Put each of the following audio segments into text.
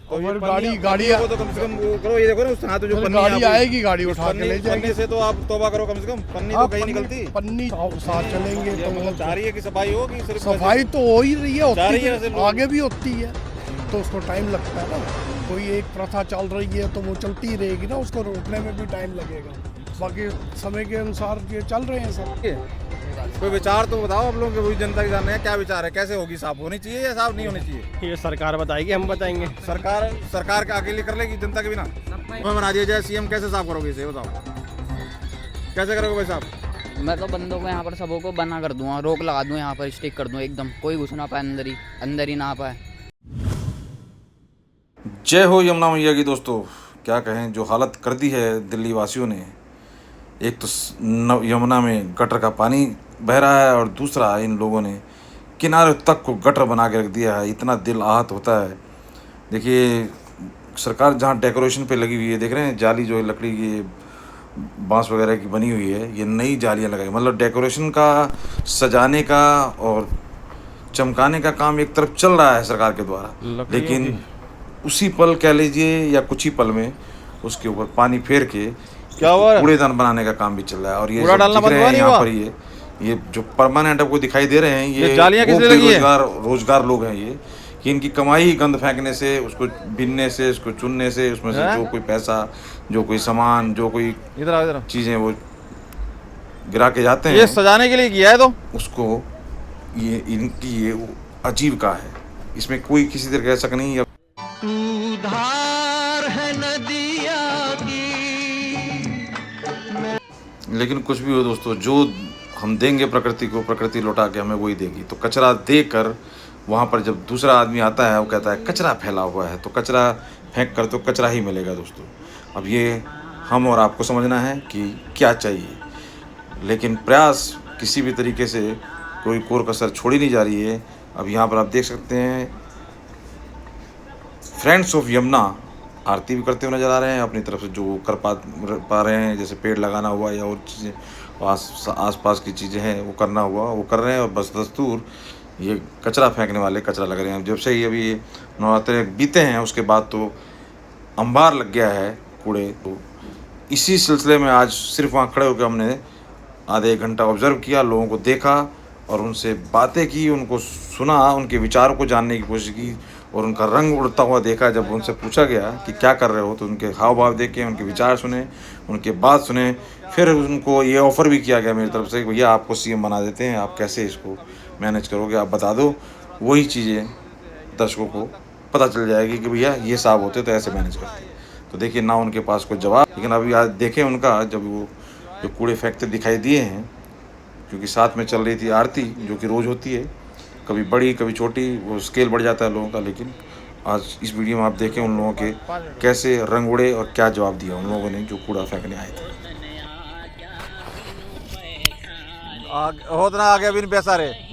तो और गाड़ी को तो कम से कम वो करो, ये देखो ना उस हाथ जो पन्नी गाड़ी आएगी, गाड़ी उठा के ले पन्नी जाएगी। से तो आप तौबा करो, कम से कम पन्नी तो कहीं निकलती। पन्नी साथ चलेंगे तो मतलब चाह रही है कि सफाई होगी, सिर्फ सफाई तो हो ही रही है, चाह रही है होती वैसे है, आगे भी होती है, तो उसको टाइम लगता है ना। कोई एक प्रथा चल रही है तो वो चलती ही रहेगी ना, उसको रोकने में भी टाइम लगेगा। बाकी समय के अनुसार ये चल रहे हैं सब। कोई विचार तो बताओ आप लोग, वही जनता के जानना है क्या विचार है, कैसे होगी, साफ होनी चाहिए या साफ नहीं होनी चाहिए? ये सरकार बताएगी, हम बताएंगे। सरकार का अकेले कर लेगी जनता के बिना? बना दिया जाए सीएम, कैसे साफ करोगे इसे बताओ, कैसे करोगे भाई साहब? मैं तो बंदों को यहाँ पर सबों को बना कर दूंगा, रोक लगा दूं, यहाँ पर स्टिक कर दूं एकदम, कोई घुस ना पाए, अंदर ही ना पाए। जय हो यमुना मैया की। दोस्तों क्या कहें, जो हालत कर दी है दिल्ली वासियों ने। एक तो यमुना में गटर का पानी बह रहा है और दूसरा इन लोगों ने किनारे तक को गटर बना के रख दिया है। इतना दिल आहत होता है। देखिए सरकार जहाँ डेकोरेशन पे लगी हुई है, देख रहे हैं जाली जो है लकड़ी की, बांस वगैरह की बनी हुई है, ये नई जालियाँ लगाई, मतलब डेकोरेशन का, सजाने का और चमकाने का काम एक तरफ चल रहा है सरकार के द्वारा, लेकिन उसी पल कह लीजिए या कुछ ही पल में उसके ऊपर पानी फेर के क्या हुआ, कूड़ेदान बनाने का काम भी चल रहा है। और ये कूड़ा डालना बंद हुआ नहीं यहाँ हुआ? पर ये जो परमानेंट आपको दिखाई दे रहे हैं, ये जालियाँ किस लिए लगी है? रोजगार लोग हैं ये, कि इनकी कमाई ही गंद फेंकने से, उसको बिनने से, उसको चुनने से, उसमें से जो कोई पैसा, जो कोई सामान, जो कोई इधर चीजें वो गिरा के जाते हैं, ये सजाने के लिए किया है तो उसको ये इनकी ये आजीविका है। इसमें कोई किसी तरह कह शक नहीं है। लेकिन कुछ भी हो दोस्तों, जो हम देंगे प्रकृति को, प्रकृति लौटा के हमें वही देगी। तो कचरा देकर वहाँ पर जब दूसरा आदमी आता है, वो कहता है कचरा फैला हुआ है, तो कचरा फेंक कर तो कचरा ही मिलेगा दोस्तों। अब ये हम और आपको समझना है कि क्या चाहिए, लेकिन प्रयास किसी भी तरीके से कोई कोर कसर छोड़ी नहीं जा रही है। अब यहाँ पर आप देख सकते हैं फ्रेंड्स ऑफ यमुना आरती भी करते हुए नज़र आ रहे हैं। अपनी तरफ से जो कर पा रहे हैं, जैसे पेड़ लगाना हुआ या और चीज़ें आस पास की चीज़ें हैं वो करना हुआ वो कर रहे हैं। और बस दस्तूर ये कचरा फेंकने वाले कचरा लग रहे हैं। जब से ही अभी ये नवरात्रे बीते हैं उसके बाद तो अंबार लग गया है कूड़े। तो इसी सिलसिले में आज सिर्फ वहाँ खड़े होकर हमने आधे एक घंटा ऑब्ज़र्व किया, लोगों को देखा और उनसे बातें की, उनको सुना, उनके विचारों को जानने की कोशिश की और उनका रंग उड़ता हुआ देखा। जब उनसे पूछा गया कि क्या कर रहे हो, तो उनके हाव भाव देखे, उनके विचार सुने, उनके बात सुने, फिर उनको ये ऑफ़र भी किया गया मेरी तरफ से, भैया आपको सीएम बना देते हैं, आप कैसे इसको मैनेज करोगे, आप बता दो। वही चीज़ें दर्शकों को पता चल जाएगी कि भैया ये साहब होते तो ऐसे मैनेज करते। तो देखिए ना उनके पास कोई जवाब, लेकिन अभी आज देखें उनका जब वो जो कूड़े फेंकते दिखाई दिए हैं, क्योंकि साथ में चल रही थी आरती जो कि रोज़ होती है, कभी बड़ी कभी छोटी, वो स्केल बढ़ जाता है लोगों का। लेकिन आज इस वीडियो में आप देखें उन लोगों के कैसे रंग उड़े और क्या जवाब दिया उन लोगों ने जो कूड़ा फेंकने आए थे। होतना आगे अभी नहीं पैसा रहे।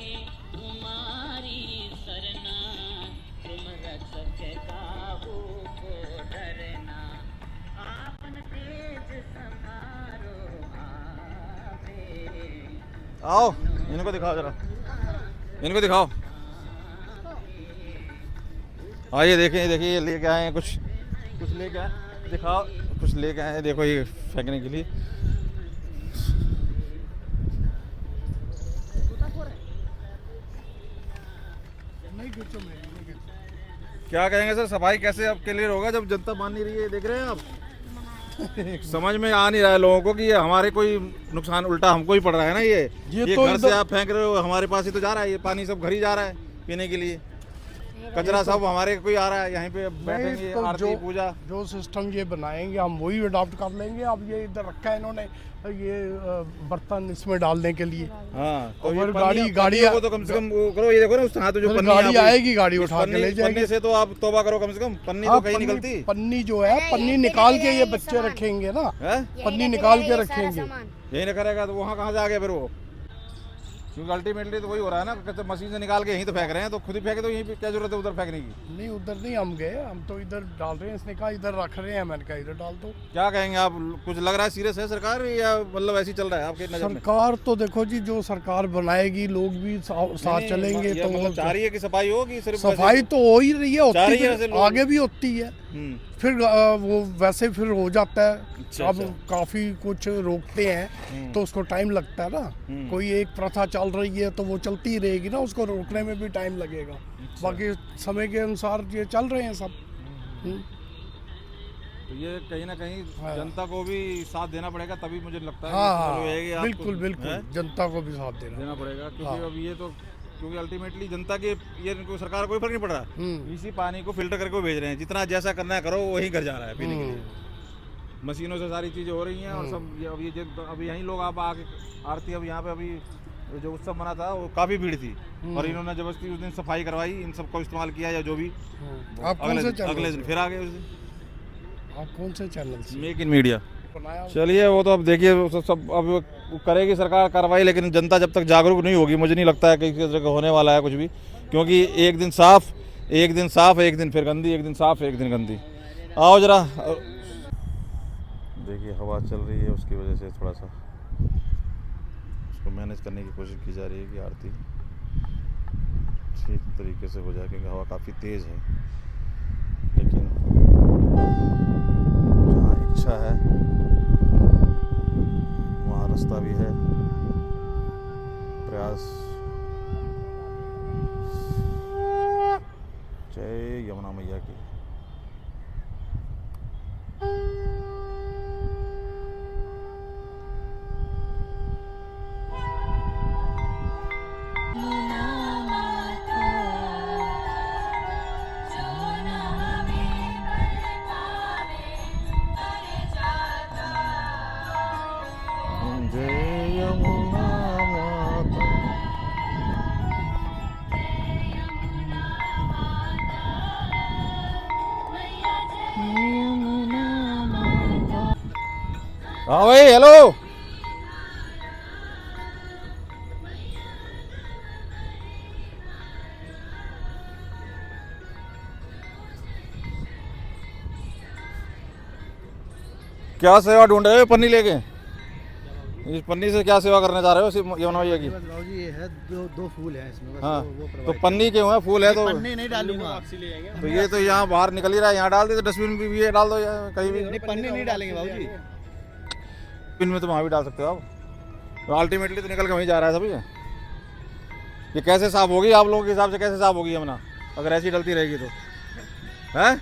आओ इनको दिखाओ जरा, इनको दिखाओ। आइए देखिए, देखिए ये लेके आए हैं कुछ लेके आए, दिखाओ कुछ लेके आए हैं, देखो ये फेंकने के लिए। क्या कहेंगे सर, सफाई कैसे अब क्लियर होगा जब जनता मान नहीं रही है? देख रहे हैं आप समझ में आ नहीं रहा है लोगों को कि ये हमारे कोई नुकसान उल्टा हमको ही पड़ रहा है ना। ये तो घर से आप फेंक रहे हो, हमारे पास ही तो जा रहा है, ये पानी सब घर ही जा रहा है पीने के लिए, कचरा सब हमारे कोई आ रहा है, यहीं पे बैठेंगे तो आरती पूजा। जो सिस्टम ये बनाएंगे हम वही अडॉप्ट कर लेंगे। अब ये इधर रखा है इन्होंने, ये बर्तन इसमें डालने के लिए। हाँ तो और गाड़ी को तो कम से कम वो करो, ये देखो ना उस हाथ जो पन्नी गाड़ी आएगी, गाड़ी उठा के ले जाएगी। पन्नी से तो आप तौबा करो, कम से कम पन्नी तो कहीं निकलती। पन्नी जो है, पन्नी निकाल के ये बच्चे रखेंगे ना, पन्नी निकाल के रखेंगे। यही ना करेगा तो वहाँ कहाँ से आ गया फिर वो? क्योंकि अल्टीमेटली तो वही हो रहा है ना, कहते मशीन से निकाल के यहीं तो फेंक रहे हैं, तो खुद ही फेंके तो यहीं पे क्या जरूरत है उधर फेंकने की। नहीं उधर नहीं हम गए, हम तो इधर डाल रहे हैं। इसने कहा इधर रख रहे हैं, मैंने कहा इधर डाल दो। क्या कहेंगे आप, कुछ लग रहा है सीरियस है सरकार या मतलब ऐसे ही चल रहा है आपके नजर में? सरकार तो देखो जी, जो सरकार बनाएगी लोग भी साथ चलेंगे तो मतलब चाह रही है कि सफाई हो कि सिर्फ सफाई तो हो ही रही है, चाह रही है होती वैसे है, लोग। आगे भी होती है, फिर वो वैसे फिर हो जाता है। अच्छा, अब अच्छा। काफी कुछ रोकते हैं तो उसको टाइम लगता है ना। कोई एक प्रथा चल रही है तो वो चलती ही रहेगी ना, उसको रोकने में भी टाइम लगेगा। बाकी समय के अनुसार ये चल रहे हैं सब। तो ये कहीं ना कहीं हाँ। जनता को भी साथ देना पड़ेगा, तभी मुझे लगता है हाँ कि चलो ये आप बिल्कुल तो- बिल्कुल हैं? जनता को भी साथ देना। देना पड़ेगा, क्योंकि हाँ। अब ये तो क्योंकि अल्टीमेटली जनता के ये इनको सरकार को कोई फर्क नहीं पड़ रहा। इसी पानी को फिल्टर करके वो भेज रहे हैं, जितना जैसा करना है करो, वही घर जा रहा है पीने के लिए। मशीनों से सारी चीज़ें हो रही हैं और सब अब यहीं लोग आप आके आरती, अब यहाँ पे अभी जो उत्सव मना था वो काफ़ी भीड़ थी और इन्होंने जबरदस्ती उस दिन सफाई करवाई, इन सबको इस्तेमाल किया या जो भी। आप कौन से चैनल अगले से? दिन फिर आ गए उस दिन। आप कौन से चैनल से मेक इन मीडिया। बनाया? चलिए वो तो अब देखिए, वो सब अब करेगी सरकार कार्रवाई, लेकिन जनता जब तक जागरूक नहीं होगी, मुझे नहीं लगता है कि किसी तरह का होने वाला है कुछ भी, क्योंकि एक दिन साफ एक दिन फिर गंदी, एक दिन साफ एक दिन गंदी। आओ जरा, देखिए हवा चल रही है, उसकी वजह से थोड़ा सा उसको मैनेज करने की कोशिश की जा रही है कि आरती ठीक तरीके से हो जाए, क्योंकि हवा काफ़ी तेज़ है। लेकिन जहाँ इच्छा है वहाँ रास्ता भी है, प्रयास। जय यमुना मैया की। जय यमुना माता। हाँ भाई, हेलो। क्या सेवा ढूंढ रहे हो पन्नी लेके? इस पन्नी से क्या सेवा करने जा रहे हो यमुना मैया की? बाबूजी ये है दो फूल है इसमें, बस हाँ, वो तो पन्नी क्यों है? फूल है तो पन्नी नहीं डालूंगा। तो ये तो यहाँ बाहर निकल ही रहा है, यहाँ डाल दे, तो डस्टबिन भी ये डाल दो या कहीं भी। नहीं पन्नी नहीं डालेंगे बाबूजी। डस्टबिन में तो वहाँ भी डाल सकते हो आप। तो अल्टीमेटली तो निकल के वहीं जा रहा है सभी। ये कैसे साफ होगी आप लोगों के हिसाब से? कैसे साफ होगी यमुना अगर ऐसी डलती रहेगी तो? है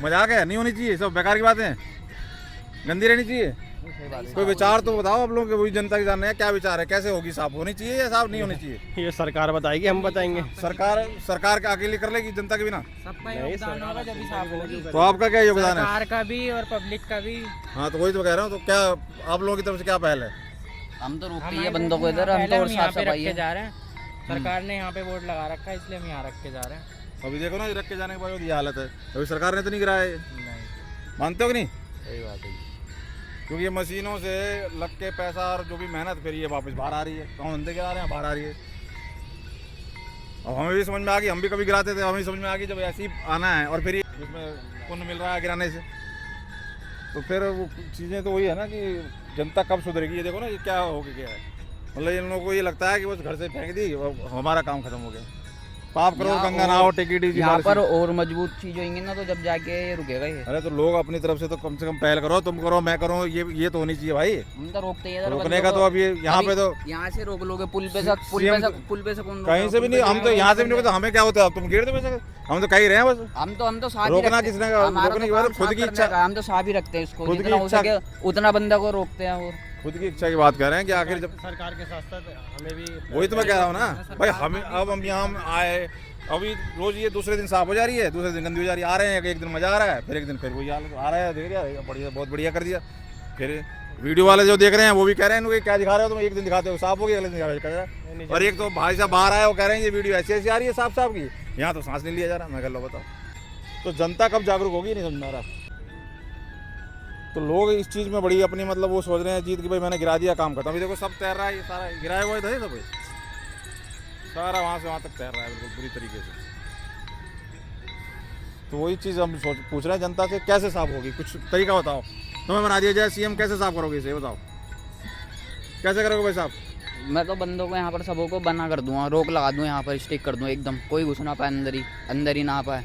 मजाक है? नहीं होनी चाहिए, सब बेकार की बातें हैं, गंदी रहनी चाहिए। कोई विचार तो बताओ आप लोगों के, वही जनता की जानना है क्या विचार है, कैसे होगी? साफ होनी चाहिए या साफ नहीं होनी चाहिए? ये सरकार बताएगी, हम बताएंगे। सरकार का अकेले कर लेगी जनता के बिना? सबका योगदान होगा जब भी साफ होगी। तो आपका क्या योगदान है? सरकार का भी और पब्लिक का भी। हाँ तो वही तो कह रहा हूँ, तो क्या आप लोगों की तरफ से क्या पहल है? हम तो रोकते ही है बंदों को इधर, हम तो और साफ सफाई है। जा रहे हैं, सरकार ने यहाँ पे बोर्ड लगा रखा है, इसलिए हम यहाँ रख के जा रहे हैं। अभी देखो ना, रख के जाने के बाद ये हालत है। अभी सरकार ने तो नहीं गिराया, मानते हो कि नहीं? सही बात है। क्योंकि ये मशीनों से लग के पैसा और जो भी मेहनत, फिर ये वापस बाहर आ रही है, तो हम धंधे गिरा रहे हैं, बाहर आ रही है। अब हमें भी समझ में आ गई, हम भी कभी गिराते थे, हमें समझ में आ गई जब ऐसे ही आना है और फिर ये इसमें पुण्य मिल रहा है गिराने से, तो फिर वो चीज़ें तो वही है ना कि जनता कब सुधरेगी। ये देखो ना, ये क्या हो गया है, मतलब इन लोगों को ये लगता है कि बस घर से फेंक दी, हमारा काम खत्म हो गया। पाप करो, गंगा नहाओ, टिकट यहाँ पर और मजबूत चीज होंगी ना, तो जब जाके ये रुकेगा ये। अरे तो लोग अपनी तरफ से तो कम से कम पहल करो, तुम करो, मैं करूँ, ये तो होनी चाहिए भाई। हम तो रोकते ही है इधर रोकने बंदों का को। तो अब ये यहाँ पे तो यहाँ से रोक लोगे, पुल पे से कौन कहीं से भी नहीं, हम तो यहाँ से भी नहीं, तो हमें क्या होता है? तुम गिर दो, हम तो कहीं रहे हैं बस। हम तो साफ ही रोकना रखते हैं। किसने कहा? हमारा रोकने तो की बात काम खुद साफ की करने इच्छा, का, हम तो साफ ही रखते हैं इसको, खुद की जितना हो इच्छा। सके उतना बंदा को रोकते हैं। और खुद की इच्छा की बात कर रहे हैं कि आखिर जब सरकार के साथ साथ हमें भी वही तो मैं कह रहा हूँ ना भाई, हमें अब हम यहाँ आए, अभी रोज ये दूसरे दिन साफ हो जा रही है, दूसरे दिन गंदी हो जा रही है। आ रहे हैं, एक दिन मजा आ रहा है, फिर एक दिन फिर वही हाल आ रहा है, देख रहा बढ़िया, बहुत बढ़िया कर दिया। फिर वीडियो वाले जो देख रहे हैं वो भी कह रहे हैं क्या दिखा रहे हो तुम, एक दिन दिखाते हो साफ हो गई, अगले दिन कर रहा है। और एक तो भाई साहब बाहर आए, वो कह रहे हैं ये वीडियो ऐसी ऐसी आ रही है साफ साफ की, यहाँ तो सांस नहीं लिया जा रहा। मैं कह लो बताओ, तो जनता कब जागरूक होगी, नहीं समझ में आ रहा। तो लोग इस चीज़ में बड़ी अपनी मतलब वो सोच रहे हैं जीत कि भाई मैंने गिरा दिया, काम खत्म। अभी देखो सब तैर रहा है, ये सारा गिराया हुआ है सब। सारा वहाँ से वहाँ तक तैर रहा है बिल्कुल पूरी तरीके से। तो वही चीज़ हम पूछ रहे हैं जनता से, कैसे साफ होगी, कुछ तरीका बताओ। तुम्हें बना दिया जाए सीएम, कैसे साफ करोगे इसे बताओ, कैसे करोगे भाई साहब? मैं तो बंदों को यहाँ पर सबों को बना कर दूंगा, रोक लगा दूँ यहाँ पर, स्टिक कर दूँ एकदम, कोई घुस ना पाए अंदर ही ना पाए।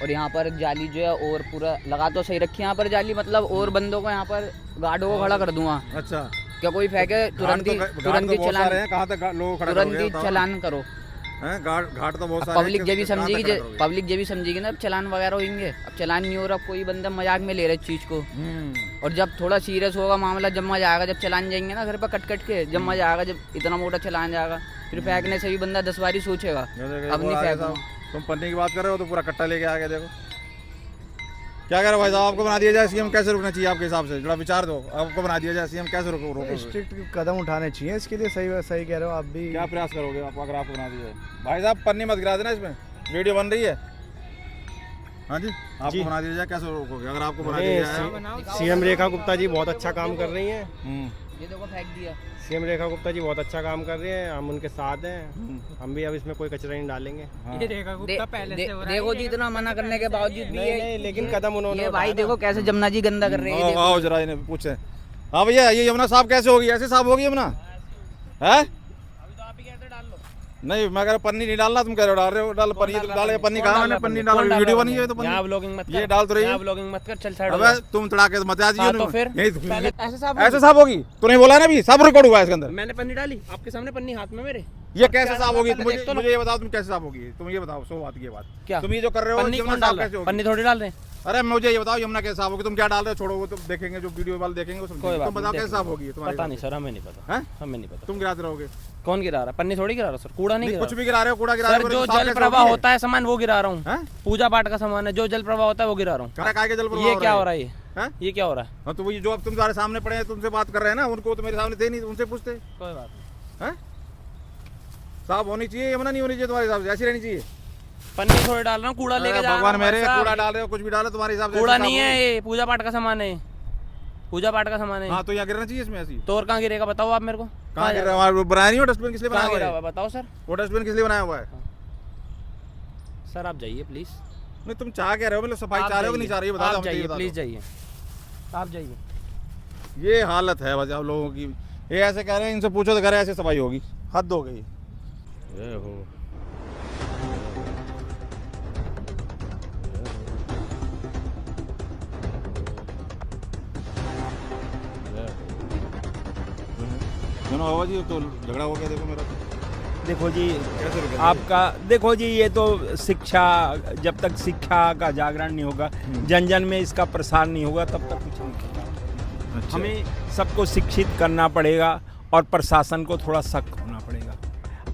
और यहाँ पर जाली जो है और पूरा लगा तो सही रखी यहाँ पर जाली, मतलब और बंदों को यहाँ पर गार्डों को खड़ा कर दूंगा। अच्छा, क्या कोई फेंके तुरंत ही चलान, कहाँ तक लोग खड़े तुरंत ही चलान करो। घाट तो बहुत सारे पब्लिक जब भी समझेगी ना, अब चलान वगैरह होंगे। अब चलान नहीं हो रहा, कोई बंदा मजाक में ले रहा है इस चीज़ को। और जब थोड़ा सीरियस होगा मामला, जब मजा आएगा, जब चलान जाएंगे ना घर पर कट के, जब मजा आएगा, जब इतना मोटा चलान जाएगा, फिर फेंकने से भी बंदा 10 बारी सोचेगा, अब नहीं फेंकूंगा। तुम पन्नी की बात कर रहे हो तो पूरा कट्टा लेके आ गए। देखो क्या कह रहे हो भाई साहब, आपको बना दिया जाए सीएम, कैसे रुकना चाहिए आपके हिसाब से? जरा विचार दो, आपको बना दिया जाए सीएम, कैसे रोको? स्ट्रिक्ट कदम उठाने चाहिए इसके लिए। सही कह रहे हो आप भी। क्या प्रयास करोगे आप अगर आपको बना दिया जाए? भाई साहब पन्नी मत गिरा देना, इसमें वीडियो बन रही है। हाँ जी, आपको बना दिया जाए, कैसे रोकोगे अगर आपको बना दिया जाए? सीएम रेखा गुप्ता जी बहुत अच्छा काम कर रही हैं। ये देखो फेंक दिया। सीएम रेखा गुप्ता जी बहुत अच्छा काम कर रही हैं, हम उनके साथ हैं। हम भी अब इसमें कोई कचरा नहीं डालेंगे। ये रेखा गुप्ता पहले से हो रहा है। देखो जी, इतना मना करने के बावजूद भी नहीं, लेकिन कदम उन्होंने ये भाई देखो कैसे जमुना जी गंदा कर रहे हैं। आओ जरा इन्हें पूछे। हाँ भैया, ये यमुना साफ कैसे होगी? ऐसे साफ होगी यमुना है? नहीं, मैं कह रहा पन्नी नहीं डालना, तुम कह रहे हो डाल रहे हो। डाल पन्नी कहा मैंने, पन्नी डाल, वीडियो बनी है तो यहाँ व्लॉगिंग मत कर, ये डाल तो रही है। व्लॉगिंग मत कर, चल साइड हो अबे तुम तड़ाके मत आ जाइए। तो फिर ऐसे साफ होगी? तूने बोला ना, भी सब रिकॉर्ड हुआ है इसके अंदर। मैंने पन्नी डाली आपके सामने, पन्नी हाथ में मेरे। ये कैसे साफ होगी? मुझे ये बताओ, तुम कैसे साफ होगी? तुम ये बताओ, सो बात की बात क्या तुम ये जो कर रहे हो, पन्नी यमुना कौन साफ डाल रहा कैसे है? होगी? पन्नी थोड़ी डाल रहे हैं। अरे मुझे ये बताओ, यमुना कैसे साफ होगी? तुम क्या डाल रहे हो? छोड़ो वो तो देखेंगे, जो वीडियो वाले देखेंगे वो समझेंगे। तुम बताओ कैसे साफ होगी? पता नहीं सर, हमें नहीं पता। हमें नहीं पता। तुम गिराते रहोगे? कौन गिरा रहा है? पन्नी थोड़ी गिरा रहा सर, कूड़ा नहीं गिरा कुछ भी गिरा रहे हो, कूड़ा गिरा रहे हो। जो जल प्रवाह होता है सामान वो गिरा रहा हूँ। पूजा पाठ का सामान है, जो जल प्रवाह होता है वो गिरा रहा हूँ। ये क्या हो रहा है? ये क्या हो रहा है? हाँ, तो वही जो अब तुम तुम्हारे सामने पड़े हैं, तुमसे बात कर रहे हैं ना, उनको तो मेरे सामने थे नहीं, उनसे पूछते। कोई बात है, साफ होनी चाहिए यमुना, नहीं होनी चाहिए तुम्हारे हिसाब से? ऐसी रहनी चाहिए? पन्नी थोड़ी डाल रहा हूँ, कूड़ा लेके जा रहा हूँ। भगवान मेरे, कूड़ा डाल रहे हो, कुछ भी डालो तुम्हारे हिसाब से। कूड़ा नहीं है, ये पूजा पाठ का सामान है, पूजा पाठ का सामान है। हाँ, तो यहाँ गिरना चाहिए इसमें ऐसी। तो और कहाँ गिरेगा बताओ आप मेरे को? कहाँ गिर रहा है? बनाया नहीं हो डस्टबिन? किस लिए बनाया हुआ है? बताओ सर, वो डस्टबिन किस लिए बनाया हुआ है? सर आप जाइए प्लीज। नहीं, तुम चाह कह रहे हो, मतलब सफाई चाह रहे हो कि नहीं चाह रही? बता दो, जाइए प्लीज, जाइए आप जाइए। ये हालत है बस आप लोगों की। ये ऐसे कह रहे हैं, इनसे पूछो तो कह रहे हैं ऐसे सफाई होगी। हद हो गई। ये हो बाबा जी, तो झगड़ा हो गया। देखो मेरा, देखो जी कैसे रुके? आपका देखो जी, ये तो शिक्षा, जब तक शिक्षा का जागरण नहीं होगा, जन जन में इसका प्रसार नहीं होगा, तब तक कुछ नहीं होगा। अच्छा। हमें सबको शिक्षित करना पड़ेगा और प्रशासन को थोड़ा सख्त होना पड़ेगा।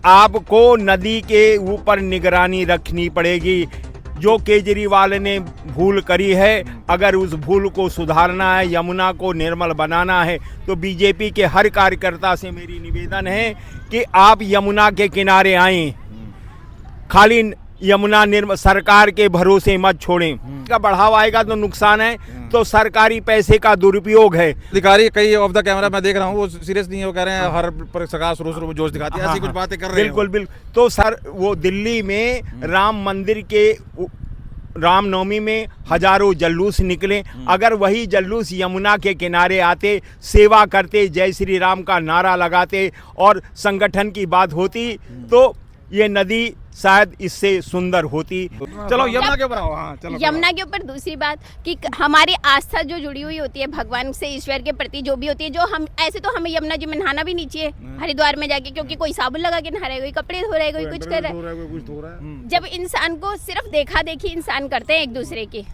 आपको नदी के ऊपर निगरानी रखनी पड़ेगी। जो केजरीवाल ने भूल करी है, अगर उस भूल को सुधारना है, यमुना को निर्मल बनाना है, तो बीजेपी के हर कार्यकर्ता से मेरी निवेदन है कि आप यमुना के किनारे आएं। खाली यमुना निर्मल सरकार के भरोसे मत छोड़ें। का बढ़ावा आएगा तो नुकसान है, तो सरकारी पैसे का दुरुपयोग है। अधिकारी कई ऑफ द कैमरा मैं देख रहा हूँ, वो सीरियस नहीं हो, कह रहे हैं हर प्रकार शुरू जोश दिखाते हैं, ऐसी कुछ बातें कर रहे हैं। बिल्कुल बिल्कुल। तो सर, वो दिल्ली में राम मंदिर के रामनवमी में हजारों जल्लूस निकले। अगर वही जल्लूस यमुना के किनारे आते, सेवा करते, जय श्री राम का नारा लगाते और संगठन की बात होती, तो ये नदी शायद इससे सुंदर होती। चलो यमुना के ऊपर आओ। हाँ, चलो यमुना के ऊपर दूसरी बात कि हमारी आस्था जो जुड़ी हुई होती है भगवान से, ईश्वर के प्रति जो भी होती है, जो हम ऐसे तो हमें यमुना जी में नहाना भी नहीं चाहिए हरिद्वार में जाके, क्योंकि कोई साबुन लगा के नहा रहा है, कोई कपड़े धो रहा है, कोई कुछ कर रहा है। जब इंसान को सिर्फ देखा देखी इंसान करते हैं एक दूसरे की।